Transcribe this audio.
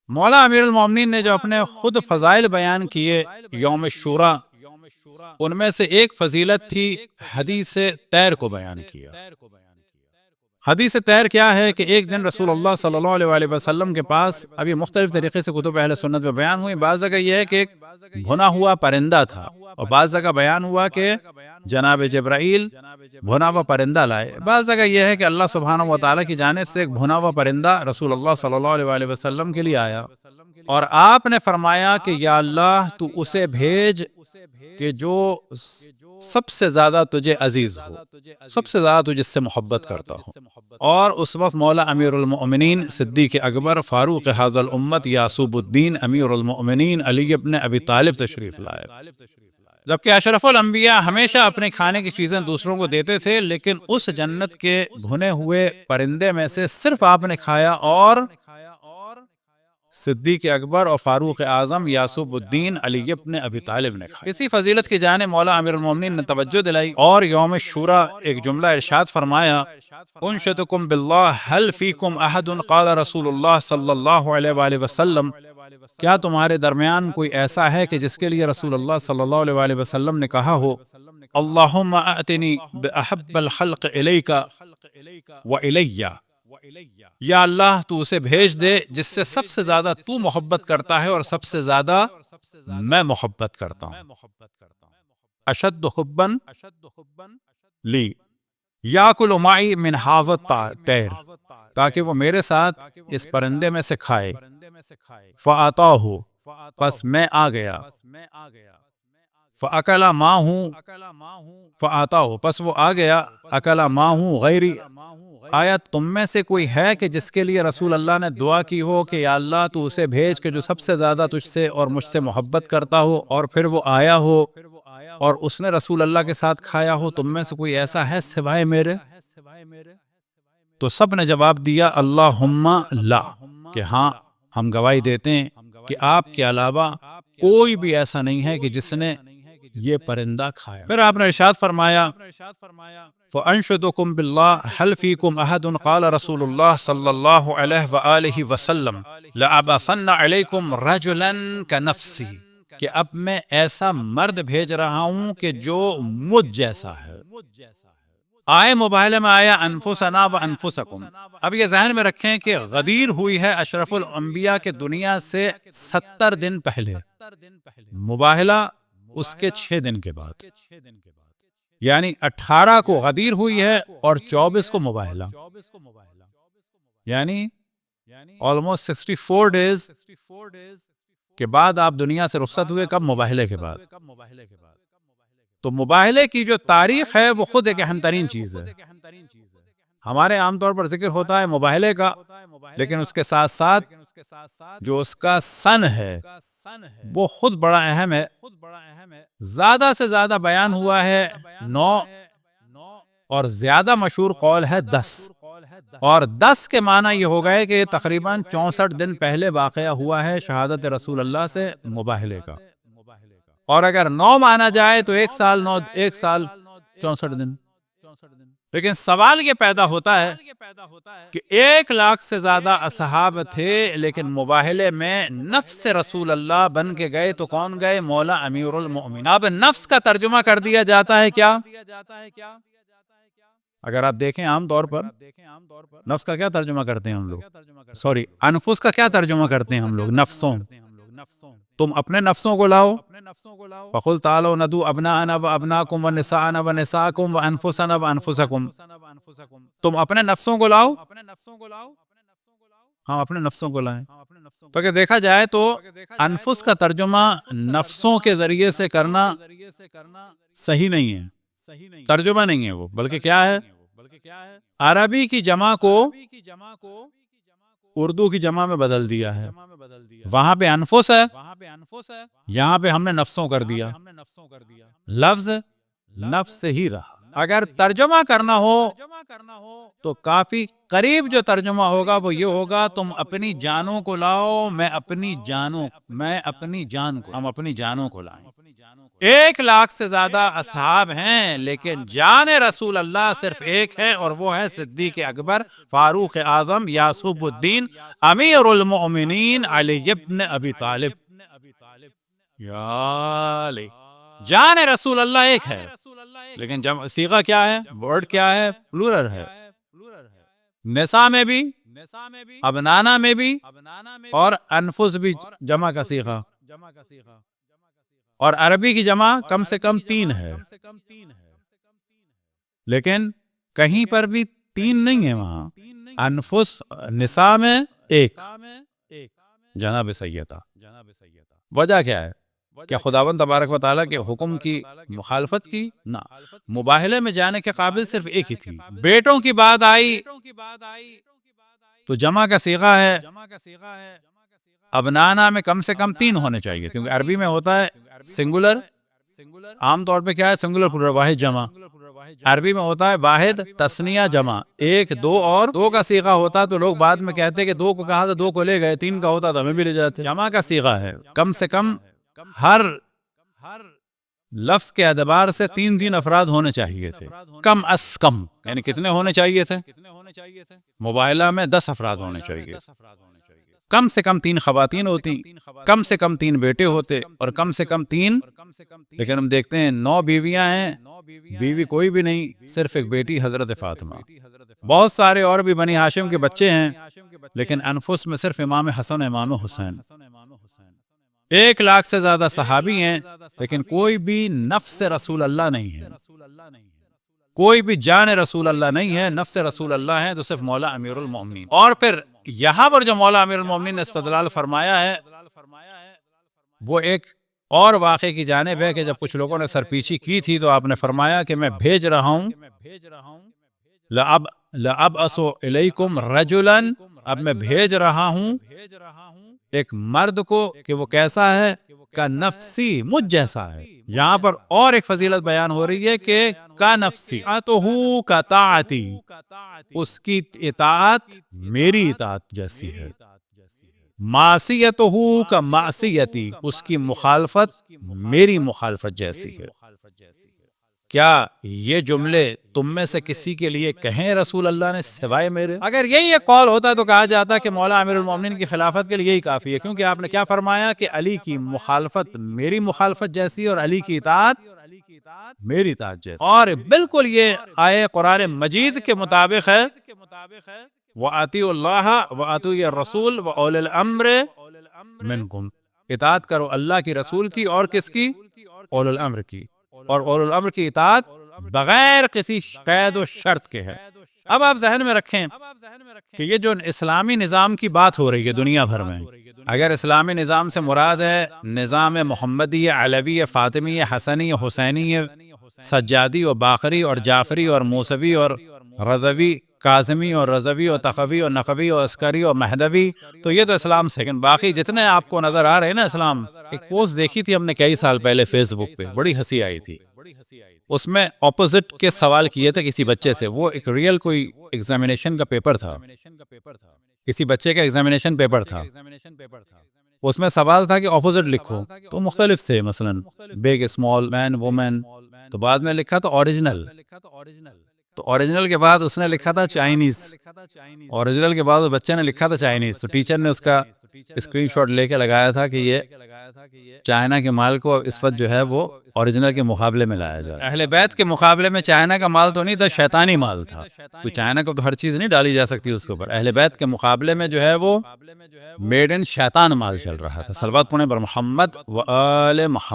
مولا امیر المومنین نے جو اپنے خود فضائل بیان کیے یوم شورا، ان میں سے ایک فضیلت تھی حدیث طیر کو بیان کیا۔ حدیث طیر کیا ہے کہ ایک دن رسول اللہ صلی اللہ علیہ وآلہ وسلم کے پاس، اب یہ مختلف طریقے سے کتب اہل سنت میں بیان ہوئی، بعض جگہ یہ ہے کہ ایک بھنا ہوا پرندہ تھا، اور بعض جگہ بیان ہوا کہ جناب جبرائیل بھنا ہوا پرندہ لائے، بعض جگہ یہ ہے کہ اللہ سبحانہ و تعالیٰ کی جانب سے ایک بھنا ہوا پرندہ رسول اللہ صلی اللہ علیہ وآلہ وسلم کے لیے آیا، اور آپ نے فرمایا کہ یا اللہ تو اسے بھیج کہ جو سب سے زیادہ تجھے عزیز ہو، سب سے زیادہ تجھے سے محبت کرتا ہو۔ اور اس وقت مولا امیر المؤمنین صدیق اکبر فاروق حاضر الامت یعصوب الدین امیر المؤمنین علی ابن ابی طالب تشریف لائے۔ جبکہ اشرف الانبیاء ہمیشہ اپنے کھانے کی چیزیں دوسروں کو دیتے تھے، لیکن اس جنت کے بھنے ہوئے پرندے میں سے صرف آپ نے کھایا، اور صدیق اکبر اور فاروق اعظم یعصوب الدین علی ابن ابی طالب نے کھایا۔ اسی فضیلت کی جانب مولا امیر المومنین نے توجہ دلائی، اور یوم شورا ایک جملہ ارشاد فرمایا، انشدکم باللہ هل فیکم احد قال رسول اللہ صلی اللہ علیہ وآلہ وسلم، کیا تمہارے درمیان کوئی ایسا ہے کہ جس کے لیے رسول اللہ صلی اللہ علیہ وآلہ وسلم نے کہا ہو، اللہم ائتنی باحب الخلق الیک والی، یا اللہ تو اسے بھیج دے جس سے سب سے زیادہ تو محبت کرتا ہے اور سب سے زیادہ میں محبت کرتا ہوں، اشد حبا لی یاکل معی من ھذا الطیر، تاکہ وہ میرے ساتھ اس پرندے میں سے کھائے، فآتاہ، پس میں آ گیا، فاکل معہ، فآتاہ، پس وہ آ گیا، اکل معہ غیری، آیا تم میں سے کوئی ہے کہ جس کے لیے رسول اللہ نے دعا کی ہو کہ یا اللہ تو اسے بھیج کہ جو سب سے زیادہ تجھ سے اور مجھ سے محبت کرتا ہو، اور پھر وہ آیا ہو اور اس نے رسول اللہ کے ساتھ کھایا ہو، تم میں سے کوئی ایسا ہے سوائے میرے؟ تو سب نے جواب دیا اللہم لا، کہ ہاں ہم گواہی دیتے ہیں کہ آپ کے علاوہ کوئی بھی ایسا نہیں ہے کہ جس نے یہ پرندہ کھایا۔ پھر آپ نے ارشاد فرمایا فانشدکم باللہ هل فیکم احد قال رسول اللہ صلی اللہ علیہ وآلہ وسلم لأبعثن علیکم رجلا کنفسی، کہ اب میں ایسا مرد بھیج رہا ہوں کہ جو مجھ جیسا ہے۔ آئے مباہلے میں آیا انفسنا و انفسکم، اب یہ ذہن میں رکھیں کہ غدیر ہوئی ہے اشرف الانبیاء کے دنیا سے 70 دن پہلے، مباہلہ اس کے 6 دن کے بعد، یعنی 18 کو غدیر ہوئی ہے اور 24 کو مباہلہ، یعنی آلموسٹ 64 ڈیز کے بعد آپ دنیا سے رخصت ہوئے۔ کب؟ مباہلے کے بعد۔ تو مباہلے کی جو تاریخ ہے وہ خود ایک اہم ترین چیز ہے۔ ہمارے عام طور پر ذکر ہوتا ہے مباہلے کا، لیکن اس کے ساتھ ساتھ جو اس کا سن ہے وہ خود بڑا اہم ہے۔ زیادہ سے زیادہ بیان ہوا ہے 9، اور زیادہ مشہور قول ہے 10، اور 10 کے معنی یہ ہوگا کہ تقریباً 64 دن پہلے واقعہ ہوا ہے شہادت رسول اللہ سے مباہلے کا، اور اگر 9 مانا جائے تو 1 سال 64 دن۔ لیکن سوال یہ پیدا ہوتا ہے کہ 1 لاکھ سے زیادہ اصحاب تھے، لیکن مباہلے میں نفس رسول اللہ بن کے گئے تو کون گئے؟ مولا امیر المؤمنین۔ اب نفس کا ترجمہ کر دیا جاتا ہے کیا؟ اگر آپ دیکھیں عام طور پر نفس کا کیا ترجمہ کرتے ہیں ہم لوگ؟ سوری، انفس کا کیا ترجمہ کرتے ہیں ہم لوگ؟ نفسوں۔ تم اپنے نفسوں کو لاؤ، فقل تعالوا ندعو ابناءنا وابناءکم ونساءنا ونساءکم وانفسنا وانفسکم، تم اپنے نفسوں کو لاؤ، ہم اپنے نفسوں کو لائیں۔ تو اگر دیکھا جائے تو انفس کا ترجمہ نفسوں کے ذریعے سے کرنا صحیح نہیں ہے، ترجمہ نہیں ہے وہ، بلکہ کیا ہے؟ عربی کی جمع کو اردو کی جمع میں بدل دیا ہے، وہاں پہ انفس ہے، یہاں پہ ہم نے نفسوں کر دیا، لفظ نفس سے ہی رہا۔ اگر ترجمہ کرنا ہو تو کافی قریب جو ترجمہ ہوگا وہ یہ ہوگا تم اپنی جانوں کو لاؤ، میں اپنی جان کو، ہم اپنی جانوں کو لائیں۔ 1,00,000 سے زیادہ اصحاب ہیں، لیکن جان رسول اللہ صرف ایک ہے، اور وہ ہے صدیق اکبر، فاروق اعظم، یعقوب الدین، امیر المؤمنین علی ابن ابی طالب۔ یا علی، جان رسول اللہ ایک ہے، لیکن صیغہ کیا ہے، ورڈ کیا ہے، پلورل ہے۔ نساء میں بھی، ابنانا میں بھی، اور انفس بھی جمع کا صیغہ، اور عربی کی جمع کم سے کم 3 ہے، لیکن کہیں پر بھی 3 نہیں ہے وہاں۔ انفس نساء میں 1، جناب سیدہ۔ وجہ کیا ہے؟ کیا خداوند تبارک و تعالیٰ کے حکم کی مخالفت کی؟ نہ، مباہلے میں جانے کے قابل صرف ایک ہی تھی۔ بیٹوں کی بات آئی تو جمع کا صیغہ ہے، ابنانا میں کم سے کم 3 ہونے چاہیے، کیونکہ عربی میں ہوتا ہے سنگولر، عام طور پہ کیا ہے، سنگولر پلورل، واحد جمع۔ عربی میں ہوتا ہے واحد تثنیہ جمع، 1 2، اور 2 کا صیغہ ہوتا تو لوگ بعد میں کہتے ہیں کہ 2 کو کہا تو 2 کو لے گئے، 3 کا ہوتا تو ہمیں بھی لے جاتے۔ جمع کا صیغہ ہے، کم سے کم ہر لفظ کے اعتبار سے 3 افراد ہونے چاہیے تھے، کم از کم، یعنی کتنے ہونے چاہیے تھے؟ مباہلہ میں 10 افراد ہونے چاہیے، کم سے کم 3 خواتین ہوتی، کم سے کم 3 بیٹے ہوتے، اور کم سے کم 3، لیکن ہم دیکھتے ہیں 9 بیویاں ہیں، بیوی کوئی بھی نہیں، صرف ایک بیٹی حضرت فاطمہ۔ بہت سارے اور بھی بنی ہاشم کے بچے ہیں، لیکن انفس میں صرف امام حسن، امام حسین۔ 1,00,000 سے زیادہ صحابی ہیں، لیکن کوئی بھی نفس رسول اللہ نہیں ہے، کوئی بھی جان رسول اللہ نہیں ہے، نفس رسول اللہ ہے تو صرف مولا امیر المومنین۔ اور پھر یہاں پر جو مولا امیر المومنین نے استدلال فرمایا ہے وہ ایک اور واقعے کی جانب ہے، کہ جب کچھ لوگوں نے سرپیچی کی تھی تو آپ نے فرمایا کہ میں بھیج رہا ہوں، لَأَبْعَثُ إِلَيْكُمْ رَجُلًا، اب میں بھیج رہا ہوں ایک مرد کو کہ وہ کیسا ہے، کا نفسی، مجھ جیسا ہے۔ یہاں پر اور ایک فضیلت بیان ہو رہی ہے کہ کا نفسی، اطاعتہ کا طاعتی، اس کی اطاعت میری اطاعت جیسی ہے، معصیتہ کا معصیتی، اس کی مخالفت میری مخالفت جیسی ہے۔ کیا یہ جملے تم میں سے کسی کے لیے کہیں رسول اللہ نے سوائے میرے؟ اگر یہی ایک قول ہوتا تو کہا جاتا کہ مولا امیر المومنین کی خلافت کے لیے یہی کافی ہے، کیونکہ آپ نے کیا فرمایا کہ علی کی مخالفت میری مخالفت جیسی، اور علی کی اطاعت میری اطاعت جیسی، اور بالکل یہ آیے قرآن مجید کے مطابق ہے، وَأَطِیعُوا اللَّهَ وَأَطِیعُوا الرَّسُولَ وَأُولِي الْأَمْرِ مِنْکُمْ، اطاعت کرو اللہ کی، رسول کی، اور کس کی؟ اولو الامر کی، اور اولو الامر کی اطاعت بغیر کسی قید و شرط کے ہے۔ اب آپ ذہن میں رکھیں کہ یہ جو اسلامی نظام کی بات ہو رہی ہے دنیا بھر میں، اگر اسلامی نظام سے مراد ہے نظام محمدی، علوی، فاطمی، حسنی، حسینی، سجادی اور باقری اور جعفری اور موسوی اور رضوی، کاظمی اور رضوی اور تخوی اور نقوی اور عسکری اور مہدوی، تو یہ تو اسلام سے، لیکن باقی جتنے آپ کو نظر آ رہے ہیں نا اسلام، ایک پوسٹ دیکھی تھی ہم نے کئی سال پہلے فیس بک پہ، بڑی ہنسی آئی تھی، اس میں اپوزٹ کے سوال کیے تھے کسی بچے سے، وہ ایک ریئل کوئی ایگزامینیشن کا پیپر تھا، کسی بچے کا ایگزامینیشن پیپر تھا، اس میں سوال تھا کہ اپوزٹ لکھو، تو مختلف سے، مثلا بگ، اسمال، مین، وومن، تو بعد میں لکھا تو اوریجنل، تو اوریجنل کے بعد اس نے لکھا تھا چائنیز، اوریجنل کے بعد بچے نے لکھا تھا چائنیز، تو ٹیچر نے اس کا اسکرین شاٹ لے کے لگایا تھا کہ یہ چائنا کے مال کو اس وقت جو ہے وہ اوریجنل کے مقابلے میں لایا جائے۔ اہل بیت کے مقابلے میں چائنا کا مال تو نہیں تھا، شیطانی مال تھا، کوئی چائنا کو تو ہر چیز نہیں ڈالی جا سکتی اس کے اوپر، اہل بیت کے مقابلے میں جو ہے وہ میڈ ان شیطان مال چل رہا تھا۔ صلوات پڑھیں بر محمد و آل محمد۔